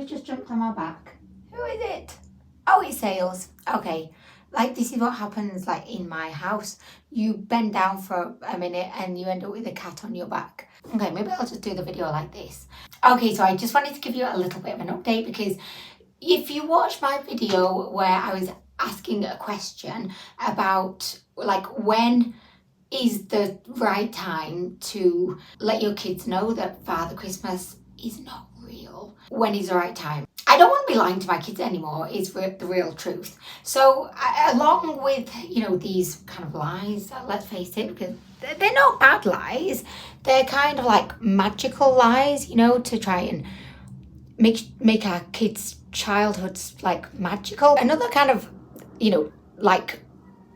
Who's just jumped on my back? Who is it? Oh, it's Sales. Okay. Like, this is what happens, like, in my house. You bend down for a minute and you end up with a cat on your back. Okay, maybe I'll just do the video like this. Okay, so I just wanted to give you a little bit of an update, because if you watch my video where I was asking a question about, like, when is the right time to let your kids know that Father Christmas is not real? When is the right time? I don't want to be lying to my kids anymore, is the real truth. So along with, you know, these kind of lies, let's face it, because they're not bad lies, they're kind of like magical lies, you know, to try and make our kids' childhoods like magical. Another kind of, you know, like,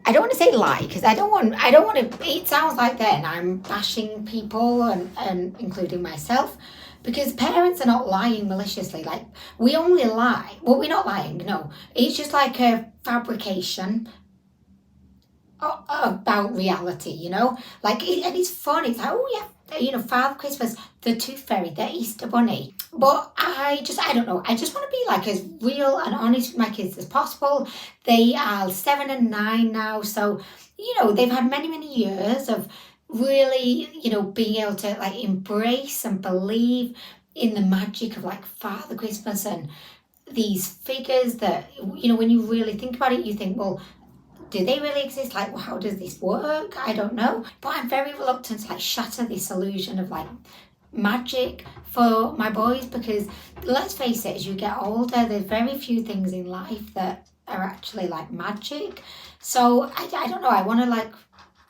I don't want to say lie, because I don't want to, it sounds like then I'm bashing people and including myself, because parents are not lying maliciously. Like, we only lie, well, we're not lying, no, it's just like a fabrication about reality, you know, like, and it's fun. It's like, oh yeah, you know, Father Christmas, the Tooth Fairy, the Easter Bunny. But I don't know, I just want to be like as real and honest with my kids as possible. They are 7 and 9 now, so, you know, they've had many years of really, you know, being able to like embrace and believe in the magic of like Father Christmas and these figures that, you know, when you really think about it, you think, well, do they really exist? Like, well, how does this work? I don't know. But I'm very reluctant to like shatter this illusion of like magic for my boys, because let's face it, as you get older, there's very few things in life that are actually like magic. So I don't know, I want to like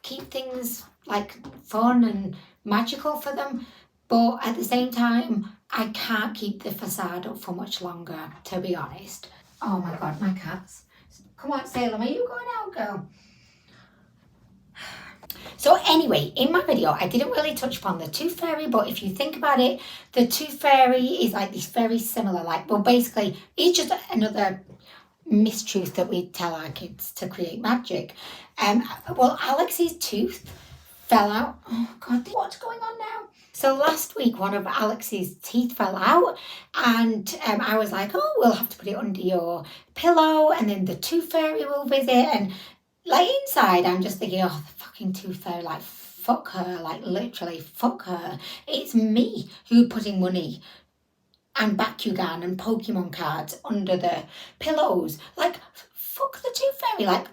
keep things like fun and magical for them, but at the same time I can't keep the facade up for much longer, to be honest. Oh my god, my cats. Come on, Salem, are you going out, girl? So anyway, in my video, I didn't really touch upon the Tooth Fairy, but if you think about it, the Tooth Fairy is like this very similar, like, well, basically, it's just another mistruth that we tell our kids to create magic. Well, Alex's tooth fell out. Oh God, what's going on now? So last week, one of Alex's teeth fell out, and I was like, oh, we'll have to put it under your pillow, and then the Tooth Fairy will visit. And like inside, I'm just thinking, oh, the fucking Tooth Fairy, like, fuck her, like literally fuck her. It's me who putting money and Bakugan and Pokemon cards under the pillows. Like, fuck the Tooth Fairy. Like,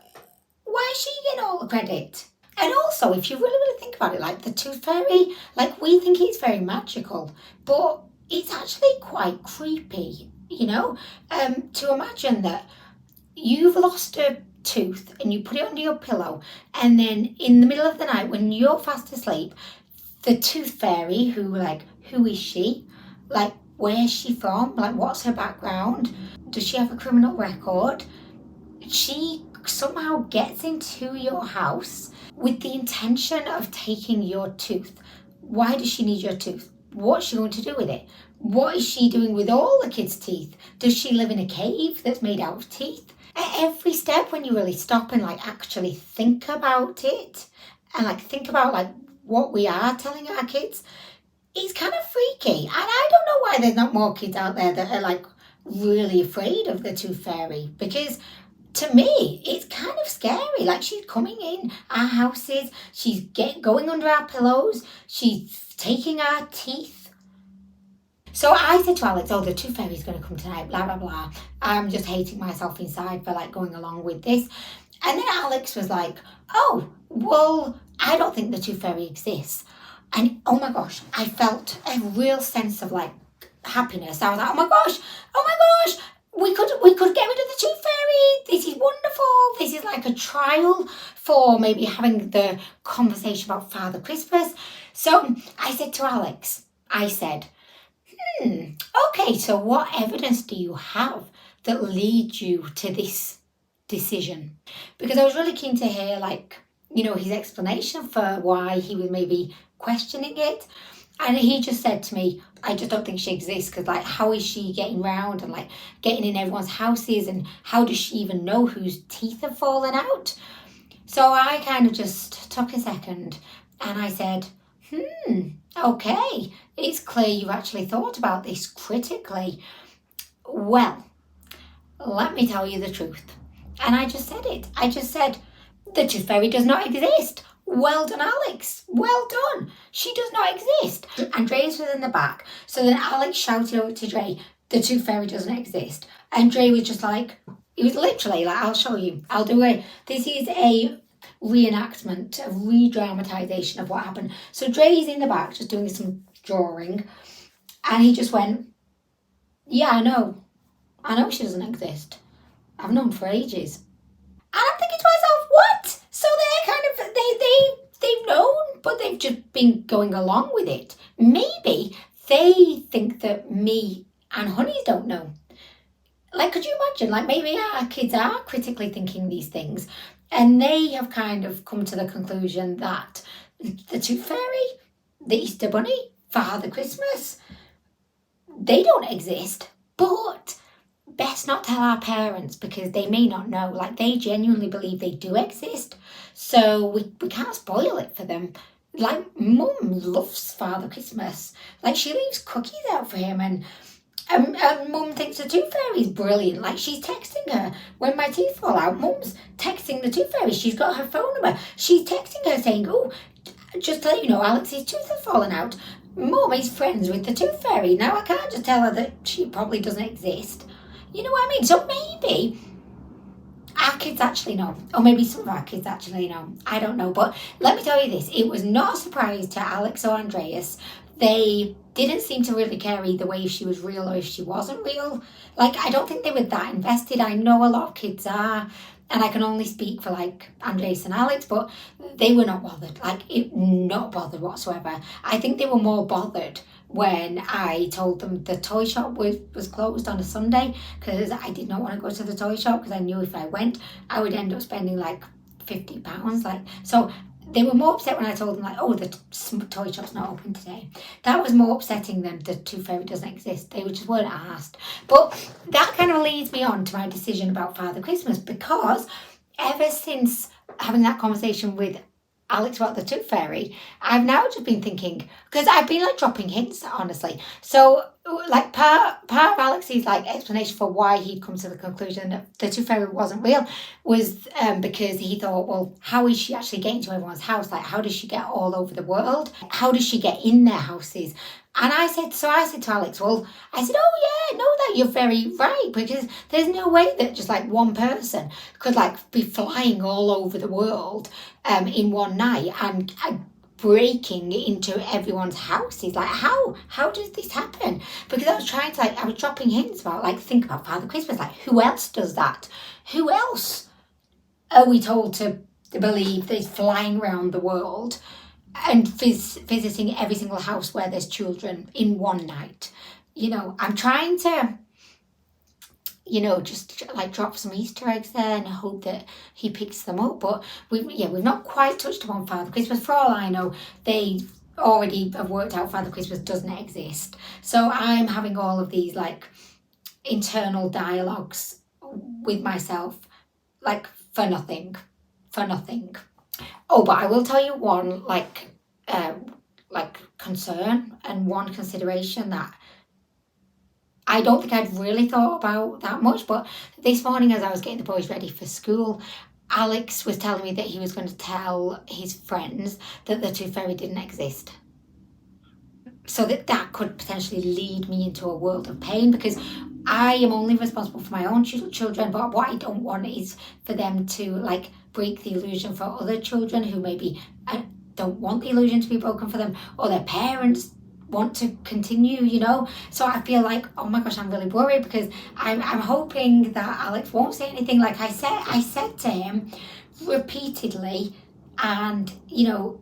why is she getting all the credit? And also, if you really think about it, like the Tooth Fairy, like, we think it's very magical, but it's actually quite creepy, you know? To imagine that you've lost a tooth and you put it under your pillow, and then in the middle of the night when you're fast asleep, the Tooth Fairy, who is she? Like, where's she from? Like, what's her background? Does she have a criminal record? She somehow gets into your house with the intention of taking your tooth. Why does she need your tooth? What's she going to do with it? What is she doing with all the kids' teeth? Does she live in a cave that's made out of teeth? At every step, when you really stop and like actually think about it, and like think about like what we are telling our kids, it's kind of freaky. And I don't know why there's not more kids out there that are like really afraid of the Tooth Fairy, because to me, it's kind of scary. Like, she's coming in our houses, she's going under our pillows, she's taking our teeth. So I said to Alex, oh, the Tooth Fairy's going to come tonight, blah, blah, blah. I'm just hating myself inside for like going along with this. And then Alex was like, oh, well, I don't think the Tooth Fairy exists. And oh my gosh, I felt a real sense of like happiness. I was like, oh my gosh, we could get rid of the Tooth Fairy. This is wonderful. This is like a trial for maybe having the conversation about Father Christmas. So I said to Alex, I said, okay, so what evidence do you have that leads you to this decision? Because I was really keen to hear, like, you know, his explanation for why he was maybe questioning it. And he just said to me, I just don't think she exists, because like, how is she getting round and like getting in everyone's houses, and how does she even know whose teeth have fallen out? So I kind of just took a second and I said, okay, it's clear you've actually thought about this critically. Well, let me tell you the truth. And I just said it. I just said, the tooth fairy does not exist. Well done, Alex. Well done. She does not exist. Andreas was in the back. So then Alex shouted over to Dre, the tooth fairy doesn't exist. And Dre was just like, it was literally like, I'll show you. I'll do it. This is a reenactment, a re-dramatization of what happened. So Dre's in the back just doing some drawing. And he just went, yeah, I know she doesn't exist. I've known for ages. And I'm thinking to myself, what? So they're kind of, they've known, but they've just been going along with it. Maybe they think that me and Honey don't know. Like, could you imagine? Like, maybe our kids are critically thinking these things, and they have kind of come to the conclusion that the Tooth Fairy, the Easter Bunny, Father Christmas, they don't exist. But best not tell our parents because they may not know. Like, they genuinely believe they do exist. So we can't spoil it for them. Like, Mum loves Father Christmas. Like, she leaves cookies out for him, and Mum thinks the Tooth Fairy's brilliant. Like, she's texting her when my teeth fall out. Mum's texting the Tooth Fairy. She's got her phone number. She's texting her saying, oh, just to let you know, Alex's tooth has fallen out. Mum is friends with the Tooth Fairy. Now, I can't just tell her that she probably doesn't exist. You know what I mean? So maybe our kids actually know. Or maybe some of our kids actually know. I don't know. But let me tell you this. It was not a surprise to Alex or Andreas. They didn't seem to really care either way if she was real or if she wasn't real. Like, I don't think they were that invested. I know a lot of kids are. And I can only speak for, like, Andreas and Alex, but they were not bothered. Like, not bothered whatsoever. I think they were more bothered when I told them the toy shop was closed on a Sunday, because I did not want to go to the toy shop because I knew if I went, I would end up spending like £50. Like, so they were more upset when I told them, like, oh, the toy shop's not open today. That was more upsetting than the Tooth Fairy doesn't exist. They just weren't asked. But that kind of leads me on to my decision about Father Christmas, because ever since having that conversation with Alex about the Tooth Fairy, I've now just been thinking, because I've been like dropping hints, honestly. So like part of Alex's like explanation for why he'd come to the conclusion that the Tooth Fairy wasn't real was because he thought, well, how is she actually getting to everyone's house? Like, how does she get all over the world? How does she get in their houses? And I said to Alex, well, I said, oh yeah, no, that you're very right, because there's no way that just like one person could like be flying all over the world in one night and breaking into everyone's houses. Like, how does this happen? Because I was trying to, like, I was dropping hints about, like, think about Father Christmas. Like, who else does that? Who else are we told to believe that is flying around the world and visiting every single house where there's children in one night? You know, I'm trying to, you know, just like drop some Easter eggs there and hope that he picks them up. But we've not quite touched upon Father Christmas. For all I know, they already have worked out Father Christmas doesn't exist. So I'm having all of these like internal dialogues with myself, like for nothing. Oh, but I will tell you one like concern and one consideration that I don't think I'd really thought about that much, but this morning as I was getting the boys ready for school, Alex was telling me that he was going to tell his friends that the Tooth Fairy didn't exist. So that could potentially lead me into a world of pain, because I am only responsible for my own children, but what I don't want is for them to like break the illusion for other children who maybe don't want the illusion to be broken for them, or their parents want to continue, you know. So I feel like, oh my gosh, I'm really worried, because I'm hoping that Alex won't say anything. Like I said to him repeatedly, and you know,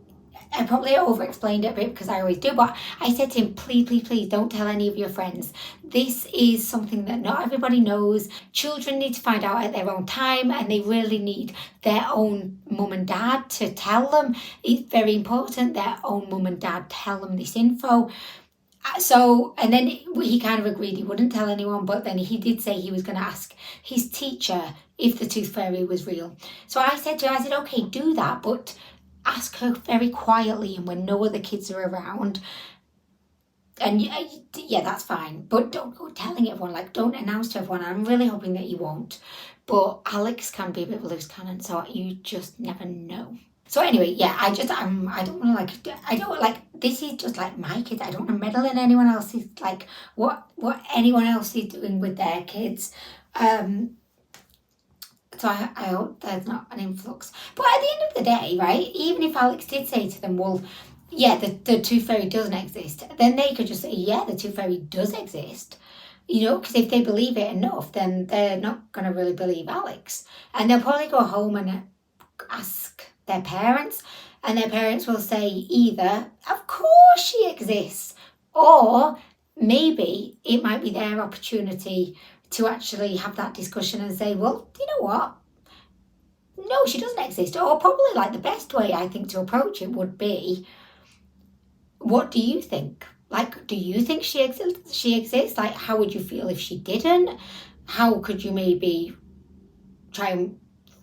I probably over-explained it a bit because I always do, but I said to him, please don't tell any of your friends. This is something that not everybody knows. Children need to find out at their own time, and they really need their own mum and dad to tell them. It's very important their own mum and dad tell them this info. So, and then he kind of agreed he wouldn't tell anyone, but then he did say he was going to ask his teacher if the Tooth Fairy was real. So I said, okay, do that, but ask her very quietly and when no other kids are around. And yeah, that's fine. But don't go telling everyone, like, don't announce to everyone. I'm really hoping that you won't. But Alex can be a bit of a loose cannon, so you just never know. So anyway, yeah, I don't want to like, I don't like, this is just like my kids. I don't want to meddle in anyone else's, like, what anyone else is doing with their kids. So I hope there's not an influx. But at the end of the day, right, even if Alex did say to them, well, yeah, the tooth fairy doesn't exist, then they could just say, yeah, the tooth fairy does exist. You know, because if they believe it enough, then they're not going to really believe Alex. And they'll probably go home and ask their parents, and their parents will say either, of course she exists, or maybe it might be their opportunity to actually have that discussion and say, well, you know what? No, she doesn't exist. Or probably like the best way I think to approach it would be, what do you think? Like, do you think she exists? She exists? Like, how would you feel if she didn't? How could you maybe try and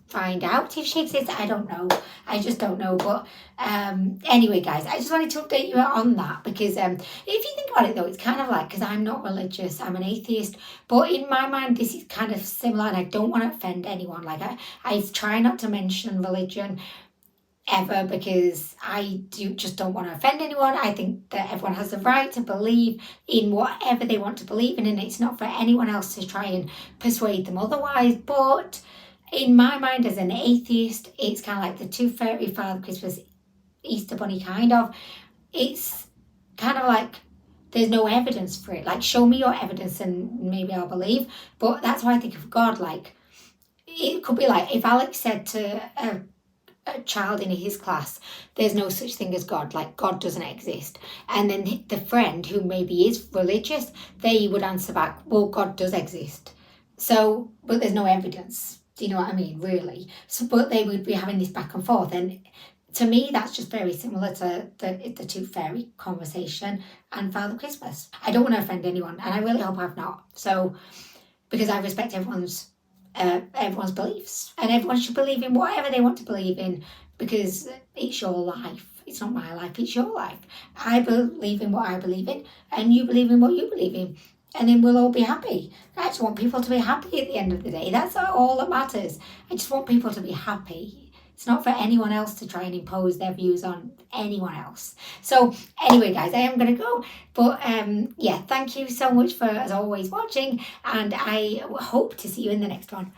find out if she exists? I don't know. I just don't know. But anyway, guys, I just wanted to update you on that because if you think about it, though, it's kind of like, because I'm not religious, I'm an atheist, but in my mind, this is kind of similar, and I don't want to offend anyone. Like, I try not to mention religion ever because I just don't want to offend anyone. I think that everyone has the right to believe in whatever they want to believe in, and it's not for anyone else to try and persuade them otherwise. But in my mind, as an atheist, it's kind of like the Tooth Fairy, Father Christmas, Easter Bunny kind of. It's kind of like there's no evidence for it. Like, show me your evidence and maybe I'll believe. But that's why I think of God. Like, it could be like if Alex said to a child in his class, there's no such thing as God, like God doesn't exist, and then the friend who maybe is religious, they would answer back, well, God does exist. So, but there's no evidence. Do you know what I mean? Really. So, but they would be having this back and forth, and to me, that's just very similar to the Tooth Fairy conversation and Father Christmas. I don't want to offend anyone, and I really hope I've not. So, because I respect everyone's beliefs, and everyone should believe in whatever they want to believe in because it's your life. It's not my life, it's your life. I believe in what I believe in, and you believe in what you believe in, and then we'll all be happy. I just want people to be happy at the end of the day. That's all that matters. I just want people to be happy. It's not for anyone else to try and impose their views on anyone else. So anyway, guys, I am going to go. But yeah, thank you so much for, as always, watching. And I hope to see you in the next one.